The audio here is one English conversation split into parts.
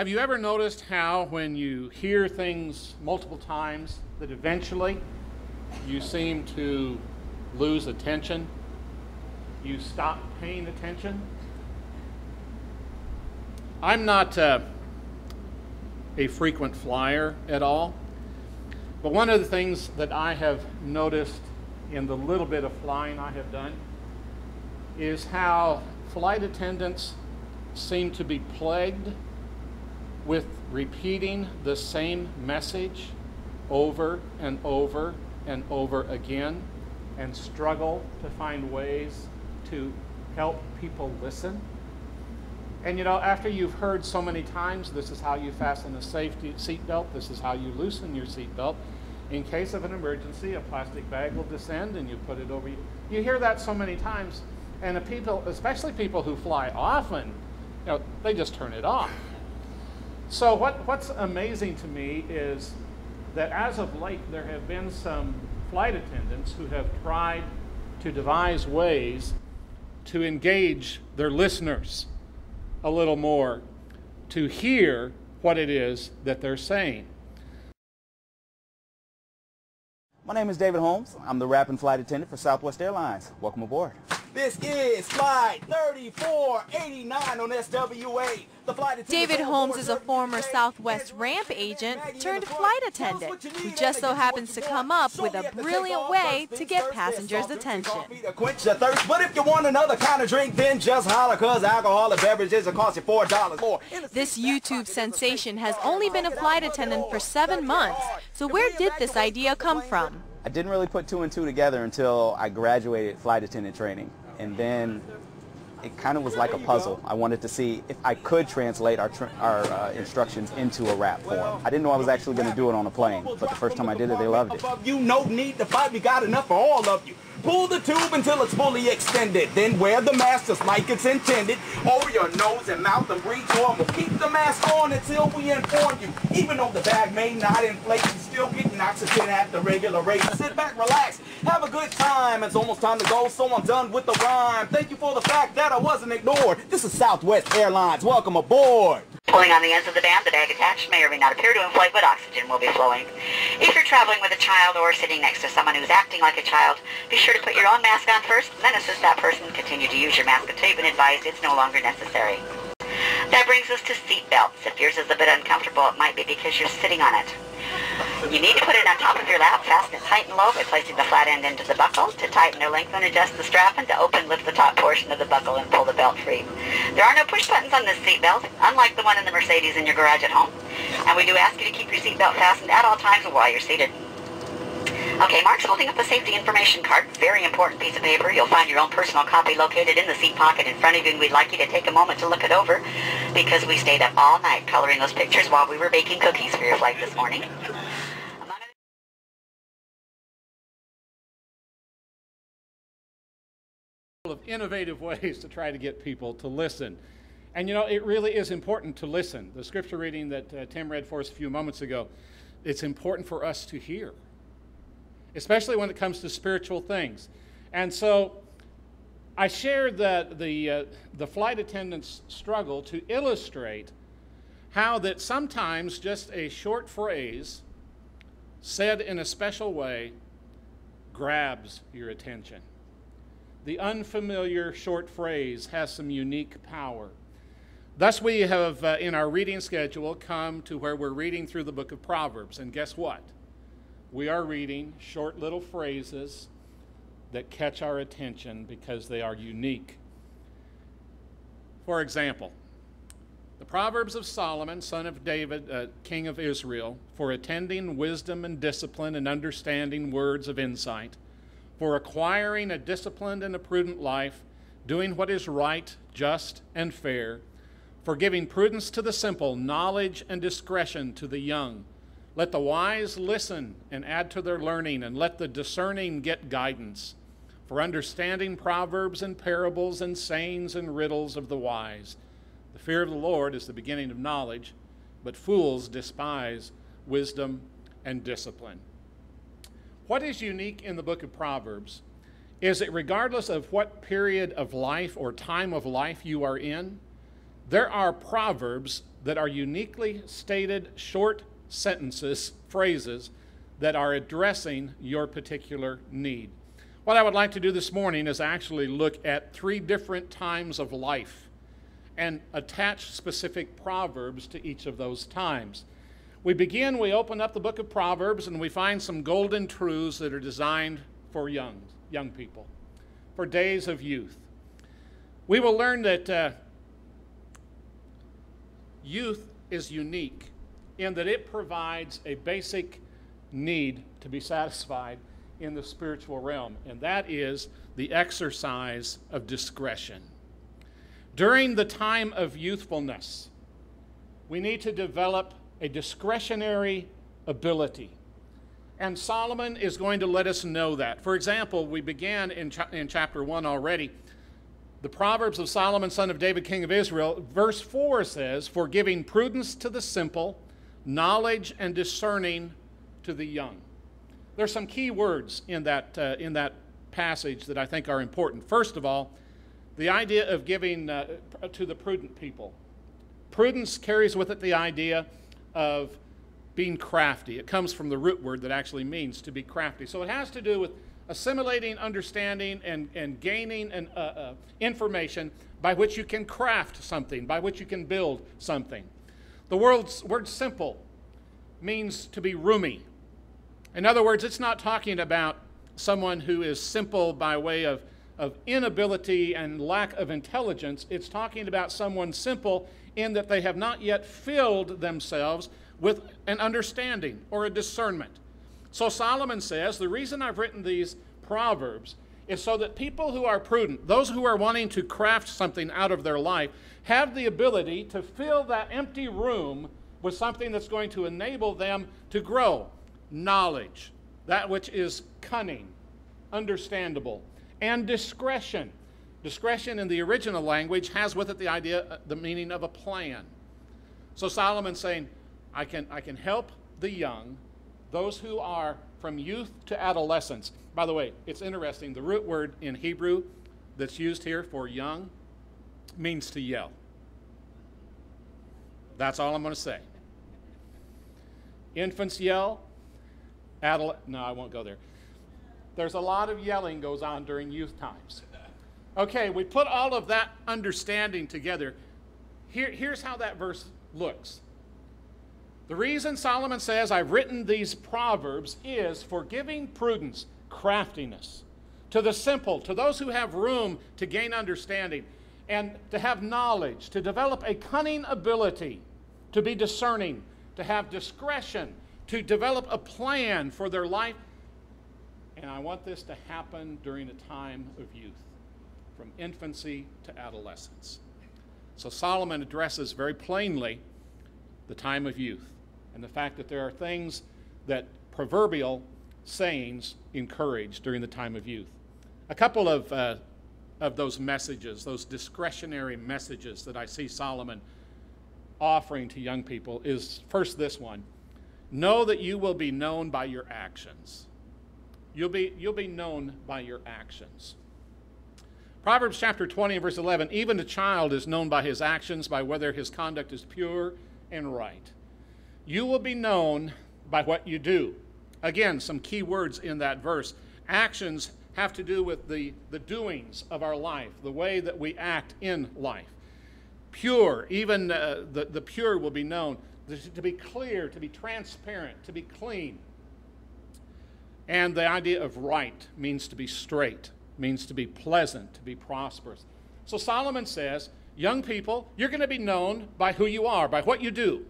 Have you ever noticed how when you hear things multiple times that eventually you seem to lose attention? You stop paying attention? I'm not a frequent flyer at all, but one of the things that I have noticed in the little bit of flying I have done is how flight attendants seem to be plagued with repeating the same message over and over and over again, and struggle to find ways to help people listen. And you know, after you've heard so many times, this is how you fasten a safety seatbelt, this is how you loosen your seatbelt. In case of an emergency, a plastic bag will descend and you put it over you. You hear that so many times, and the people, especially people who fly often, you know, they just turn it off. So what's amazing to me is that as of late there have been some flight attendants who have tried to devise ways to engage their listeners a little more, to hear what it is that they're saying. My name is David Holmes. I'm the Rapid Flight Attendant for Southwest Airlines. Welcome aboard. This is Flight 3489 on SWA. David Holmes is a former Southwest ramp agent turned flight attendant who just so happens to come up with a brilliant way to get passengers' attention. Quench your thirst, but if you want another kind of drink, then just holler, cause alcoholic beverages will cost you $4 more. This YouTube sensation has only been a flight attendant for 7 months. So where did this idea come from? I didn't really put 2 and 2 together until I graduated flight attendant training. And then it kind of was like a puzzle. I wanted to see if I could translate our instructions into a rap form. I didn't know I was actually going to do it on a plane, but the first time I did it, they loved it. You no need to fight, we got enough for all of you. Pull the tube until it's fully extended. Then wear the mask just like it's intended. Over your nose and mouth and breathe warm. We'll keep the mask on until we inform you. Even though the bag may not inflate, you still getting oxygen at the regular rate. Sit back, relax, have a good time. It's almost time to go, so I'm done with the rhyme. Thank you for the fact that I wasn't ignored. This is Southwest Airlines. Welcome aboard. Pulling on the ends of the band, the bag attached may or may not appear to inflate, but oxygen will be flowing. If you're traveling with a child or sitting next to someone who's acting like a child, be sure to put your own mask on first, then assist that person continue to use your mask until you've been advised it's no longer necessary. That brings us to seat belts. If yours is a bit uncomfortable, it might be because you're sitting on it. You need to put it on top of your lap, fasten it tight and low by placing the flat end into the buckle. To tighten or lengthen, adjust the strap, and to open, lift the top portion of the buckle and pull the belt free. There are no push buttons on this seat belt, unlike the one in the Mercedes in your garage at home. And we do ask you to keep your seat belt fastened at all times while you're seated. Okay, Mark's holding up the safety information card. Very important piece of paper. You'll find your own personal copy located in the seat pocket in front of you, and we'd like you to take a moment to look it over because we stayed up all night coloring those pictures while we were baking cookies for your flight this morning. Of innovative ways to try to get people to listen. And you know, it really is important to listen. The scripture reading that Tim read for us a few moments ago, it's important for us to hear, especially when it comes to spiritual things. And so I shared that the flight attendant's struggle to illustrate how that sometimes just a short phrase said in a special way grabs your attention. The unfamiliar short phrase has some unique power. Thus we have, in our reading schedule, come to where we're reading through the book of Proverbs. And guess what? We are reading short little phrases that catch our attention because they are unique. For example, the Proverbs of Solomon, son of David, king of Israel, for attending wisdom and discipline and understanding words of insight, for acquiring a disciplined and a prudent life, doing what is right, just, and fair, for giving prudence to the simple, knowledge and discretion to the young. Let the wise listen and add to their learning, and let the discerning get guidance. For understanding proverbs and parables and sayings and riddles of the wise. The fear of the Lord is the beginning of knowledge, but fools despise wisdom and discipline. What is unique in the book of Proverbs is that regardless of what period of life or time of life you are in, there are proverbs that are uniquely stated short sentences, phrases, that are addressing your particular need. What I would like to do this morning is actually look at 3 different times of life and attach specific proverbs to each of those times. We open up the book of Proverbs, and we find some golden truths that are designed for young people, for days of youth. We will learn that youth is unique in that it provides a basic need to be satisfied in the spiritual realm, and that is the exercise of discretion. During the time of youthfulness, we need to develop a discretionary ability. And Solomon is going to let us know that. For example, we began in chapter 1 already. The Proverbs of Solomon, son of David, king of Israel, verse 4 says, "For giving prudence to the simple, knowledge and discerning to the young." There's some key words in that passage that I think are important. First of all, the idea of giving to the prudent people. Prudence carries with it the idea of being crafty. It comes from the root word that actually means to be crafty. So it has to do with assimilating, understanding, and gaining information by which you can craft something, by which you can build something. The word simple means to be roomy. In other words, it's not talking about someone who is simple by way of inability and lack of intelligence. It's talking about someone simple in that they have not yet filled themselves with an understanding or a discernment. So Solomon says, the reason I've written these proverbs is so that people who are prudent, those who are wanting to craft something out of their life, have the ability to fill that empty room with something that's going to enable them to grow. Knowledge, that which is cunning, understandable, and discretion. Discretion in the original language has with it the idea, the meaning of a plan. So Solomon's saying, I can help the young, those who are from youth to adolescence. By the way, it's interesting, the root word in Hebrew that's used here for young means to yell. That's all I'm going to say. Infants yell. No, I won't go there. There's a lot of yelling goes on during youth times. Okay, we put all of that understanding together. Here's how that verse looks. The reason Solomon says, I've written these proverbs is for giving prudence, craftiness, to the simple, to those who have room to gain understanding, and to have knowledge, to develop a cunning ability, to be discerning, to have discretion, to develop a plan for their life. And I want this to happen during a time of youth, from infancy to adolescence. So Solomon addresses very plainly the time of youth and the fact that there are things that proverbial sayings encourage during the time of youth. A couple of those messages, those discretionary messages that I see Solomon offering to young people is first this one. Know that you will be known by your actions. You'll be known by your actions. Proverbs chapter 20 and verse 11, even a child is known by his actions, by whether his conduct is pure and right. You will be known by what you do. Again, some key words in that verse. Actions have to do with the doings of our life, the way that we act in life. Pure, even the pure will be known. To be clear, to be transparent, to be clean. And the idea of right means to be straight, means to be pleasant, to be prosperous. So Solomon says, young people, you're going to be known by who you are, by what you do.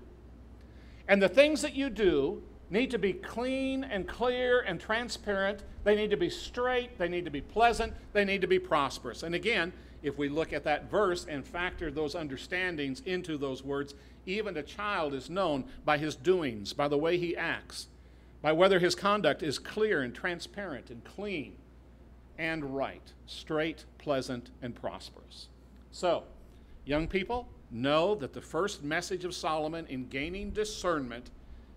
And the things that you do need to be clean and clear and transparent. They need to be straight, they need to be pleasant, they need to be prosperous. And again, if we look at that verse and factor those understandings into those words, even a child is known by his doings, by the way he acts, by whether his conduct is clear and transparent and clean and right, straight, pleasant, and prosperous. So, young people, know that the first message of Solomon in gaining discernment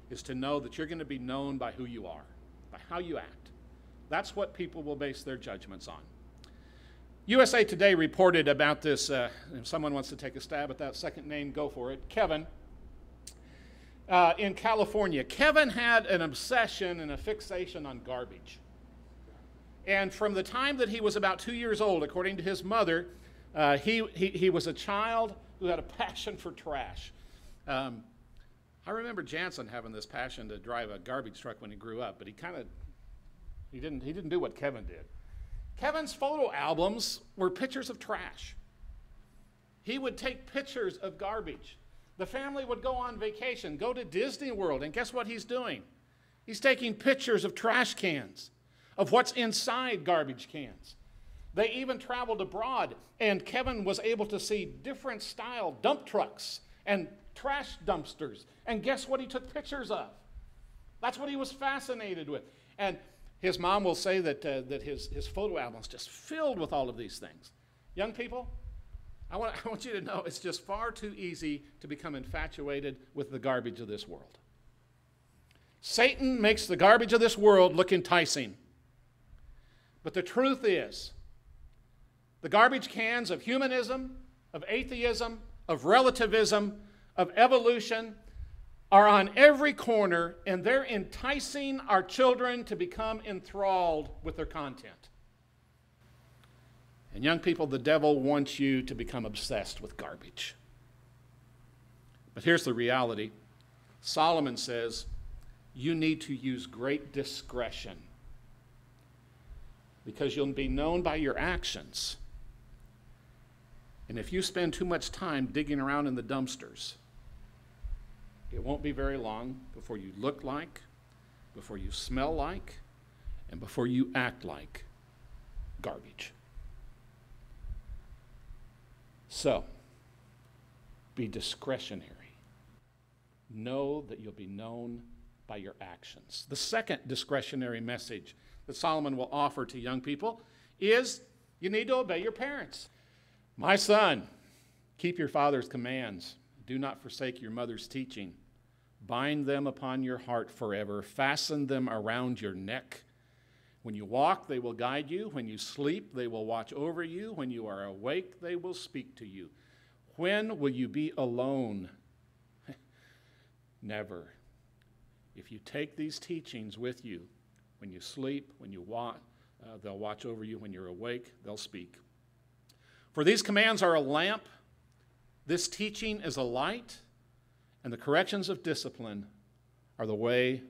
is to know that you're going to be known by who you are, by how you act. That's what people will base their judgments on. USA Today reported about this, if someone wants to take a stab at that second name, go for it. Kevin in California. Kevin had an obsession and a fixation on garbage. And from the time that he was about 2 years old, according to his mother, he was a child who had a passion for trash. I remember Jansen having this passion to drive a garbage truck when he grew up, but he didn't do what Kevin did. Kevin's photo albums were pictures of trash. He would take pictures of garbage. The family would go on vacation, go to Disney World, and guess what he's doing? He's taking pictures of trash cans, of what's inside garbage cans. They even traveled abroad, and Kevin was able to see different style dump trucks and trash dumpsters. And guess what he took pictures of? That's what he was fascinated with. And his mom will say that his photo album is just filled with all of these things. Young people, I want you to know it's just far too easy to become infatuated with the garbage of this world. Satan makes the garbage of this world look enticing. But the truth is, the garbage cans of humanism, of atheism, of relativism, of evolution are on every corner, and they're enticing our children to become enthralled with their content. And young people, the devil wants you to become obsessed with garbage. But here's the reality. Solomon says, you need to use great discretion because you'll be known by your actions. And if you spend too much time digging around in the dumpsters, it won't be very long before you look like, before you smell like, and before you act like garbage. So, be discretionary. Know that you'll be known by your actions. The second discretionary message that Solomon will offer to young people is you need to obey your parents. My son, keep your father's commands. Do not forsake your mother's teaching. Bind them upon your heart forever. Fasten them around your neck. When you walk, they will guide you. When you sleep, they will watch over you. When you are awake, they will speak to you. When will you be alone? Never. If you take these teachings with you, when you sleep, when you walk, they'll watch over you. When you're awake, they'll speak. For these commands are a lamp, this teaching is a light, and the corrections of discipline are the way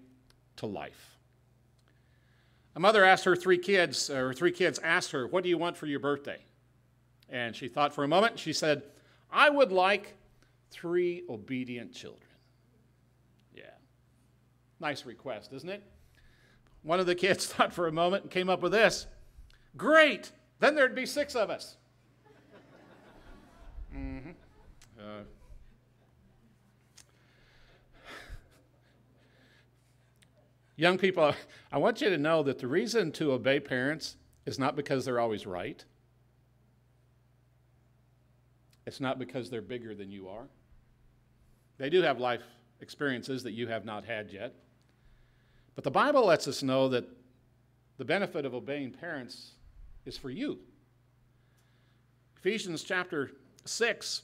to life. A mother asked her three kids asked her, what do you want for your birthday? And she thought for a moment, she said, I would like 3 obedient children. Yeah, nice request, isn't it? One of the kids thought for a moment and came up with this. Great, then there'd be 6 of us. Mm-hmm. Young people, I want you to know that the reason to obey parents is not because they're always right. It's not because they're bigger than you are. They do have life experiences that you have not had yet. But the Bible lets us know that the benefit of obeying parents is for you. Ephesians chapter 6,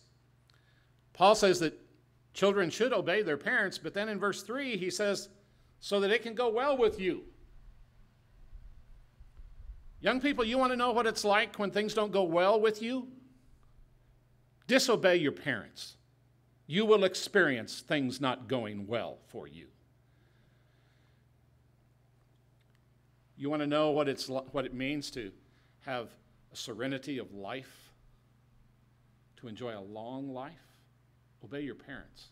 Paul says that children should obey their parents, but then in verse 3 he says, so that it can go well with you. Young people, you want to know what it's like when things don't go well with you? Disobey your parents. You will experience things not going well for you. You want to know what it means to have a serenity of life, to enjoy a long life? Obey your parents.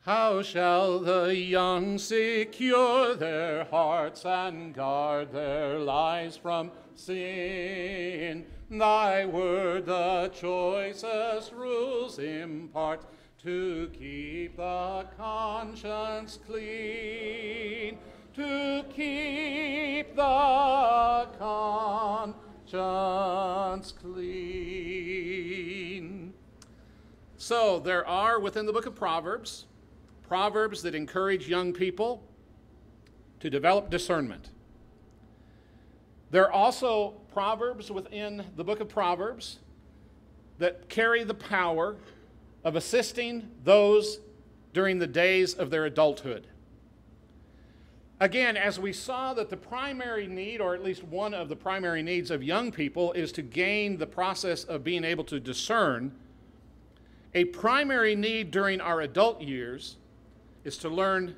How shall the young secure their hearts and guard their lives from sin? Thy word the choicest rules impart to keep the conscience clean, to keep the conscience clean. So there are within the book of Proverbs that encourage young people to develop discernment. There are also proverbs within the book of Proverbs that carry the power of assisting those during the days of their adulthood. Again, as we saw that the primary need, or at least one of the primary needs of young people, is to gain the process of being able to discern, a primary need during our adult years is to learn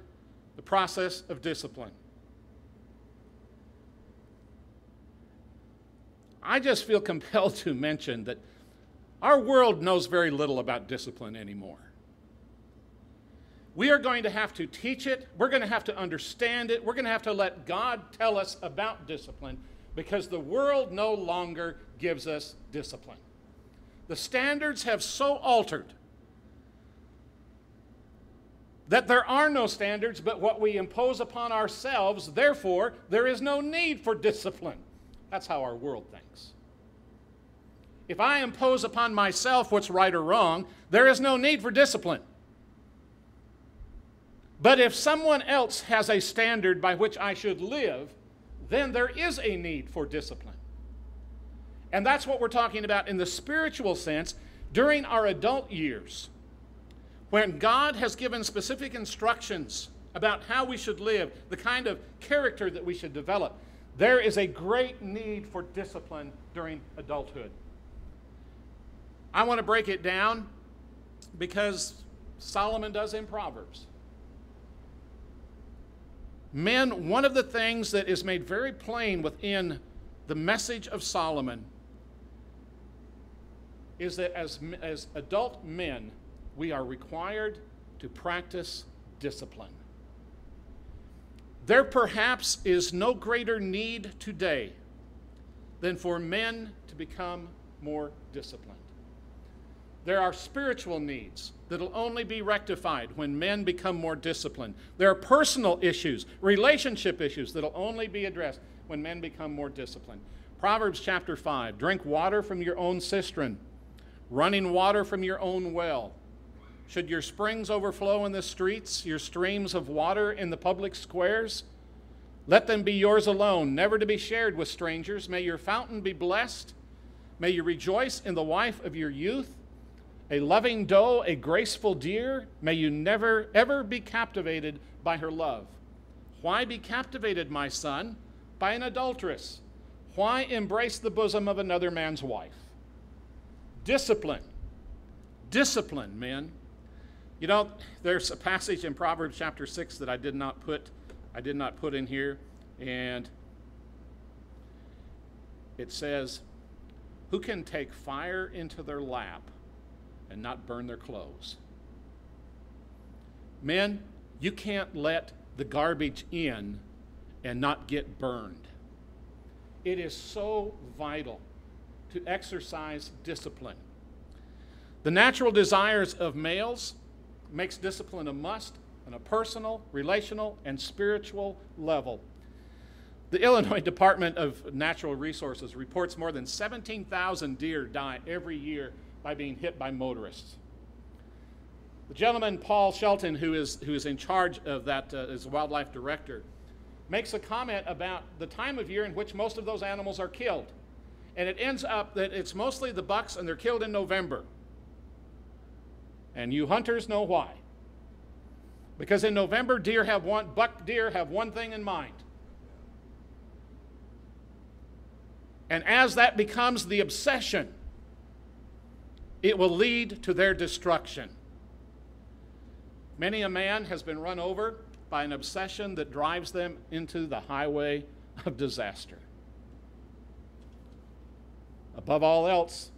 the process of discipline. I just feel compelled to mention that our world knows very little about discipline anymore. We are going to have to teach it. We're going to have to understand it. We're going to have to let God tell us about discipline, because the world no longer gives us discipline. The standards have so altered that there are no standards but what we impose upon ourselves. Therefore, there is no need for discipline. That's how our world thinks. If I impose upon myself what's right or wrong, there is no need for discipline. But if someone else has a standard by which I should live, then there is a need for discipline. And that's what we're talking about in the spiritual sense during our adult years, when God has given specific instructions about how we should live, the kind of character that we should develop. There is a great need for discipline during adulthood. I want to break it down because Solomon does in Proverbs. Men, one of the things that is made very plain within the message of Solomon is that as adult men, we are required to practice discipline. There perhaps is no greater need today than for men to become more disciplined. There are spiritual needs that will only be rectified when men become more disciplined. There are personal issues, relationship issues that will only be addressed when men become more disciplined. Proverbs chapter 5, drink water from your own cistern, running water from your own well. Should your springs overflow in the streets, your streams of water in the public squares? Let them be yours alone, never to be shared with strangers. May your fountain be blessed. May you rejoice in the wife of your youth. A loving doe, a graceful deer, may you never, ever be captivated by her love. Why be captivated, my son, by an adulteress? Why embrace the bosom of another man's wife? Discipline. Discipline, men. You know, there's a passage in Proverbs chapter 6 that I did not put in here, and it says, who can take fire into their lap and not burn their clothes? Men, you can't let the garbage in and not get burned. It is so vital to exercise discipline. The natural desires of males makes discipline a must on a personal, relational, and spiritual level. The Illinois Department of Natural Resources reports more than 17,000 deer die every year by being hit by motorists. The gentleman, Paul Shelton, who is in charge of that as wildlife director, makes a comment about the time of year in which most of those animals are killed. And it ends up that it's mostly the bucks, and they're killed in November. And you hunters know why. Because in November, buck deer have one thing in mind. And as that becomes the obsession, it will lead to their destruction. Many a man has been run over by an obsession that drives them into the highway of disaster. Above all else,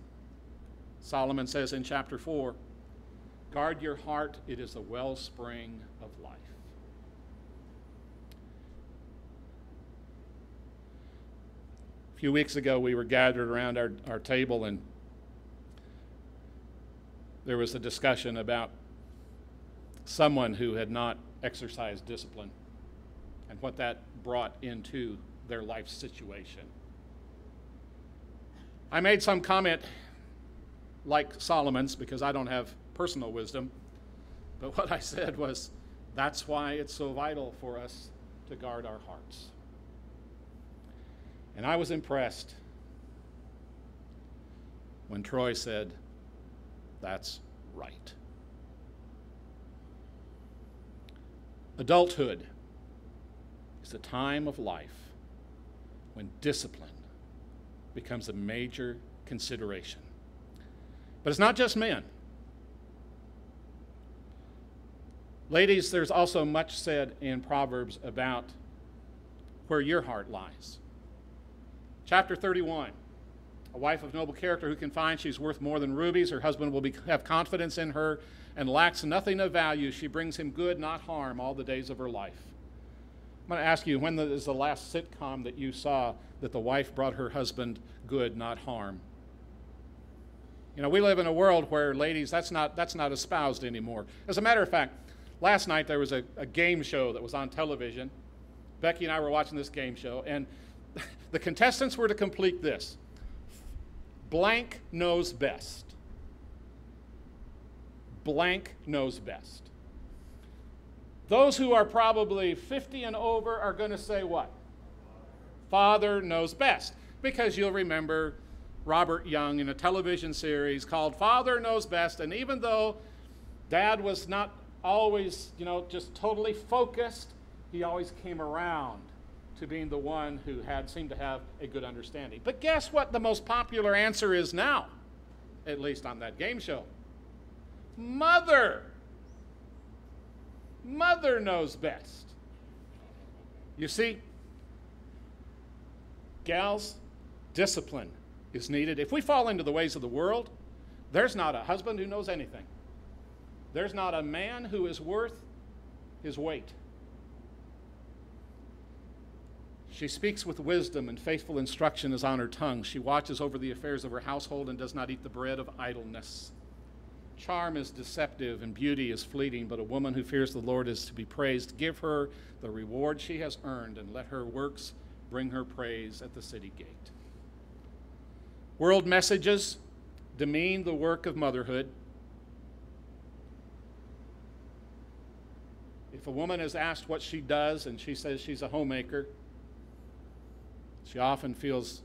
Solomon says in chapter 4, guard your heart, it is the wellspring of life. A few weeks ago, we were gathered around our table, and there was a discussion about someone who had not exercised discipline and what that brought into their life situation. I made some comment like Solomon's because I don't have personal wisdom, but what I said was, that's why it's so vital for us to guard our hearts. And I was impressed when Troy said, that's right. Adulthood is a time of life when discipline becomes a major consideration. But it's not just men. Ladies, there's also much said in Proverbs about where your heart lies. Chapter 31, a wife of noble character who can find she's worth more than rubies. Her husband will have confidence in her and lacks nothing of value. She brings him good, not harm, all the days of her life. I'm going to ask you, when is the last sitcom that you saw that the wife brought her husband good, not harm? You know, we live in a world where, ladies, that's not espoused anymore. As a matter of fact, last night there was a game show that was on television. Becky and I were watching this game show, and the contestants were to complete this. Blank knows best. Blank knows best. Those who are probably 50 and over are going to say what? Father knows best. Because you'll remember Robert Young in a television series called Father Knows Best, and even though Dad was not always, just totally focused, he always came around to being the one who seemed to have a good understanding. But guess what the most popular answer is now, at least on that game show? Mother. Mother knows best. You see, gals, discipline is needed. If we fall into the ways of the world, there's not a husband who knows anything. There's not a man who is worth his weight. She speaks with wisdom, and faithful instruction is on her tongue. She watches over the affairs of her household and does not eat the bread of idleness. Charm is deceptive and beauty is fleeting, but a woman who fears the Lord is to be praised. Give her the reward she has earned, and let her works bring her praise at the city gate. World messages demean the work of motherhood. If a woman is asked what she does and she says she's a homemaker, she often feels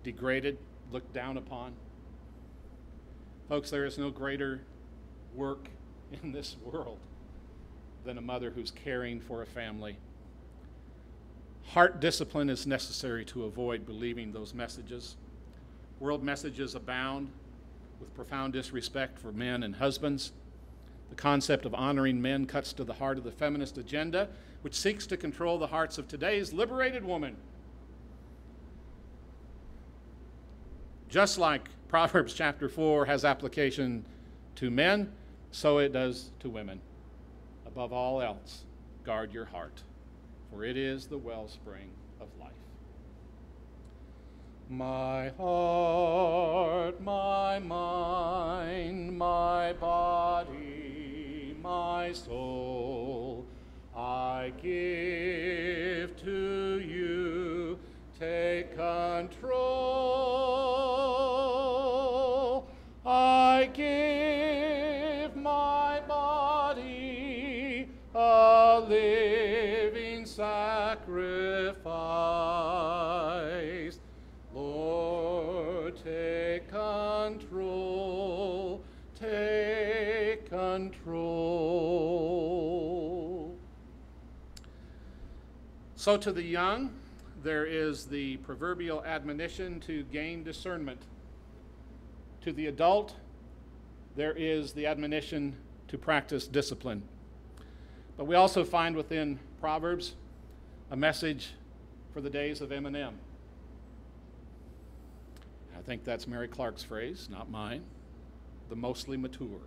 degraded, looked down upon. Folks, there is no greater work in this world than a mother who's caring for a family. Heart discipline is necessary to avoid believing those messages. World messages abound with profound disrespect for men and husbands. The concept of honoring men cuts to the heart of the feminist agenda, which seeks to control the hearts of today's liberated woman. Just like Proverbs chapter 4 has application to men, so it does to women. Above all else, guard your heart, for it is the wellspring of life. My heart, my mind, my body, my soul, I give to you. Take control. I give my body a living sacrifice. Lord, take control. Take control. So to the young, there is the proverbial admonition to gain discernment. To the adult, there is the admonition to practice discipline. But we also find within Proverbs a message for the days of Eminem. I think that's Mary Clark's phrase, not mine. The mostly mature.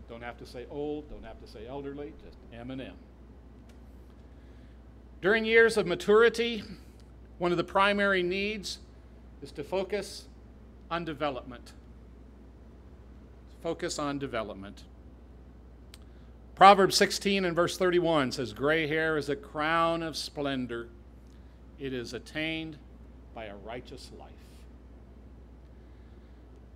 Don't have to say old, don't have to say elderly, just Eminem. During years of maturity, one of the primary needs is to focus on development. Focus on development. Proverbs 16 and verse 31 says, "Gray hair is a crown of splendor. It is attained by a righteous life."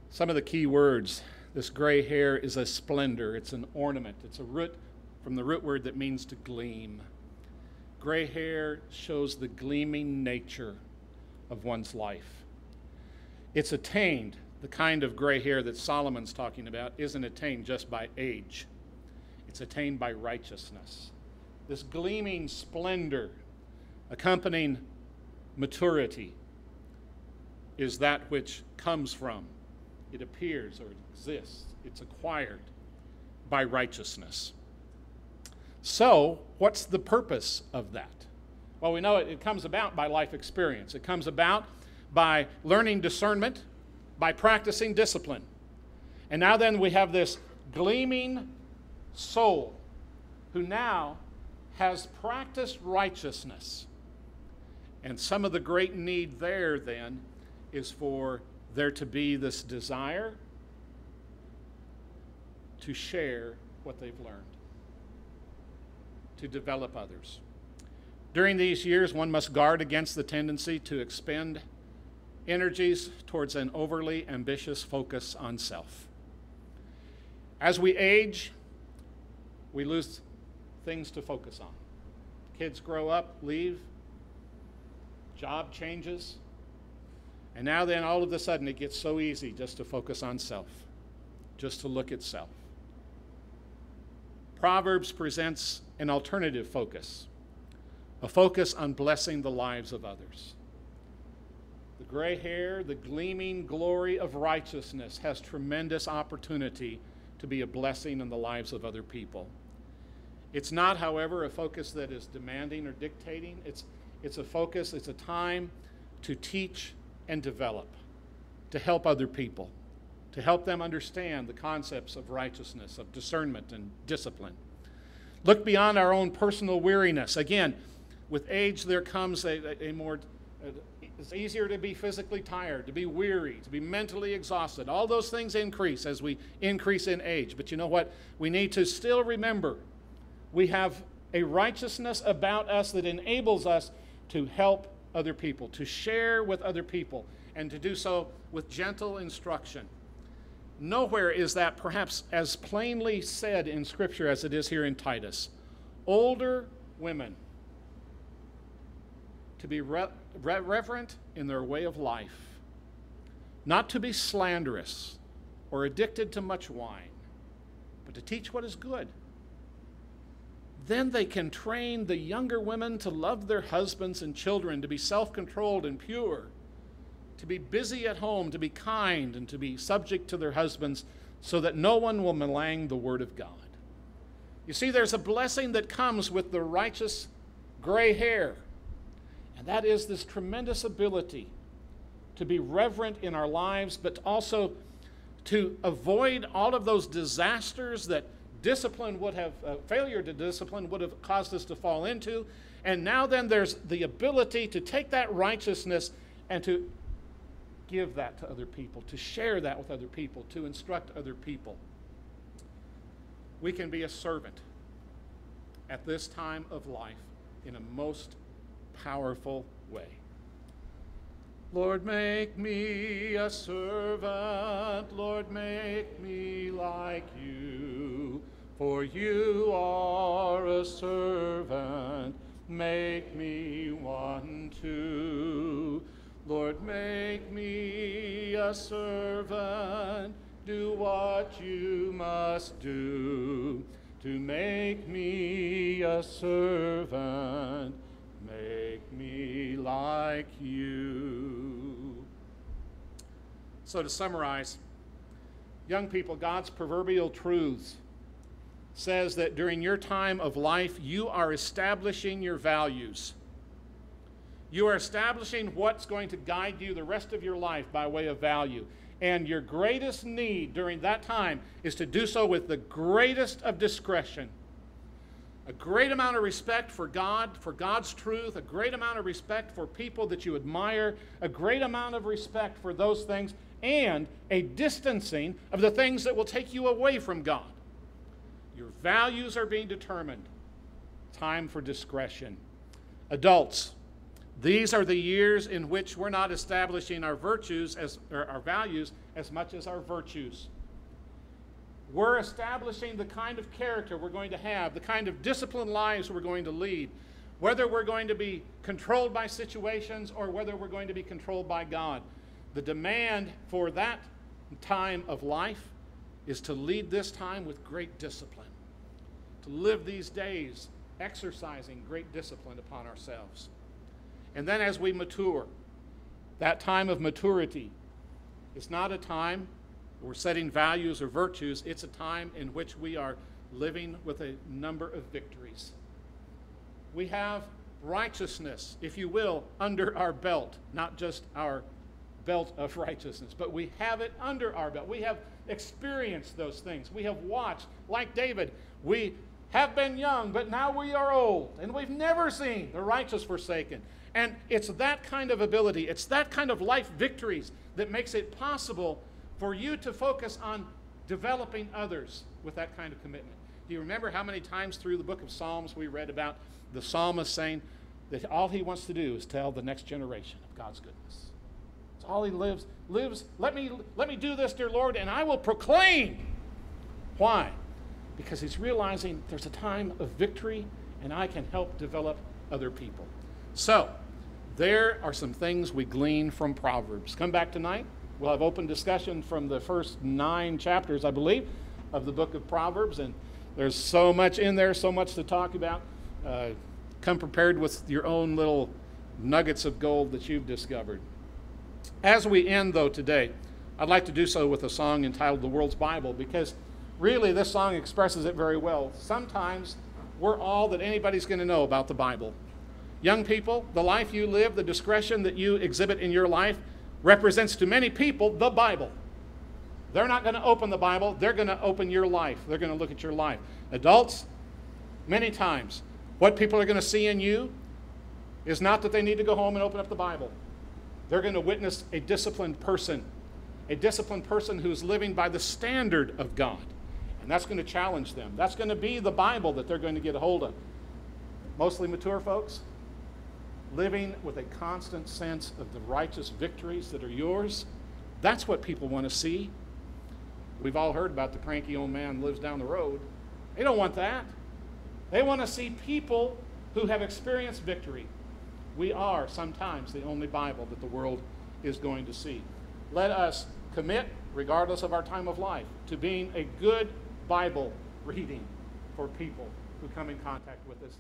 Some of the key words, this gray hair is a splendor. It's an ornament. It's a root from the root word that means to gleam. Gray hair shows the gleaming nature of one's life. It's attained. The kind of gray hair that Solomon's talking about isn't attained just by age. It's attained by righteousness. This gleaming splendor accompanying maturity is that which comes from, it appears or it exists, it's acquired by righteousness. So, what's the purpose of that? Well, we know it comes about by life experience. It comes about by learning discernment, by practicing discipline. And now then we have this gleaming soul who now has practiced righteousness. And some of the great need there then is for there to be this desire to share what they've learned, to develop others. During these years, one must guard against the tendency to expend energies towards an overly ambitious focus on self. As we age, we lose things to focus on. Kids grow up, leave, job changes, and now then all of a sudden it gets so easy just to focus on self, just to look at self. Proverbs presents an alternative focus, a focus on blessing the lives of others. The gray hair, the gleaming glory of righteousness has tremendous opportunity to be a blessing in the lives of other people. It's not, however, a focus that is demanding or dictating. It's a focus, it's a time to teach and develop, to help other people, to help them understand the concepts of righteousness, of discernment and discipline. Look beyond our own personal weariness. Again, with age there comes it's easier to be physically tired, to be weary, to be mentally exhausted. All those things increase as we increase in age. But you know what? We need to still remember we have a righteousness about us that enables us to help other people, to share with other people, and to do so with gentle instruction. Nowhere is that perhaps as plainly said in Scripture as it is here in Titus. Older women to be reverent in their way of life, not to be slanderous or addicted to much wine, but to teach what is good. Then they can train the younger women to love their husbands and children, to be self-controlled and pure, to be busy at home, to be kind, and to be subject to their husbands so that no one will malign the word of God. You see, there's a blessing that comes with the righteous gray hair, and that is this tremendous ability to be reverent in our lives, but also to avoid all of those disasters that discipline would have, failure to discipline would have caused us to fall into. And now then there's the ability to take that righteousness and to give that to other people, to share that with other people, to instruct other people. We can be a servant at this time of life in a most powerful way. Lord, make me a servant. Lord, make me like you. For you are a servant. Make me one too. Lord, make me a servant. Do what you must do. To make me a servant. Make me like you. So to summarize, young people, God's proverbial truths says that during your time of life, you are establishing your values. You are establishing what's going to guide you the rest of your life by way of value. And your greatest need during that time is to do so with the greatest of discretion. A great amount of respect for God, for God's truth, a great amount of respect for people that you admire, a great amount of respect for those things, and a distancing of the things that will take you away from God. Your values are being determined. Time for discretion. Adults, these are the years in which we're not establishing our virtues or our values as much as our virtues. We're establishing the kind of character we're going to have, the kind of disciplined lives we're going to lead, whether we're going to be controlled by situations or whether we're going to be controlled by God. The demand for that time of life is to lead this time with great discipline, to live these days exercising great discipline upon ourselves. And then as we mature, that time of maturity is not a time we're setting values or virtues. It's a time in which we are living with a number of victories. We have righteousness, if you will, under our belt, not just our belt of righteousness, but we have it under our belt. We have experienced those things. We have watched, like David, we have been young, but now we are old, and we've never seen the righteous forsaken. And it's that kind of ability, it's that kind of life victories that makes it possible for you to focus on developing others with that kind of commitment. Do you remember how many times through the book of Psalms we read about the psalmist saying that all he wants to do is tell the next generation of God's goodness? It's all he lives. Let me do this, dear Lord, and I will proclaim. Why? Because he's realizing there's a time of victory, and I can help develop other people. So, there are some things we glean from Proverbs. Come back tonight. We'll have open discussion from the first 9 chapters, I believe, of the book of Proverbs, and there's so much in there, so much to talk about. Come prepared with your own little nuggets of gold that you've discovered. As we end, though, today, I'd like to do so with a song entitled The World's Bible, because really this song expresses it very well. Sometimes we're all that anybody's going to know about the Bible. Young people, the life you live, the discretion that you exhibit in your life represents to many people the Bible. They're not going to open the Bible. They're going to open your life. They're going to look at your life. Adults, many times, what people are going to see in you is not that they need to go home and open up the Bible. They're going to witness a disciplined person who's living by the standard of God. And that's going to challenge them. That's going to be the Bible that they're going to get a hold of. Mostly mature folks, living with a constant sense of the righteous victories that are yours. That's what people want to see. We've all heard about the cranky old man who lives down the road. They don't want that. They want to see people who have experienced victory. We are sometimes the only Bible that the world is going to see. Let us commit, regardless of our time of life, to being a good Bible reading for people who come in contact with us.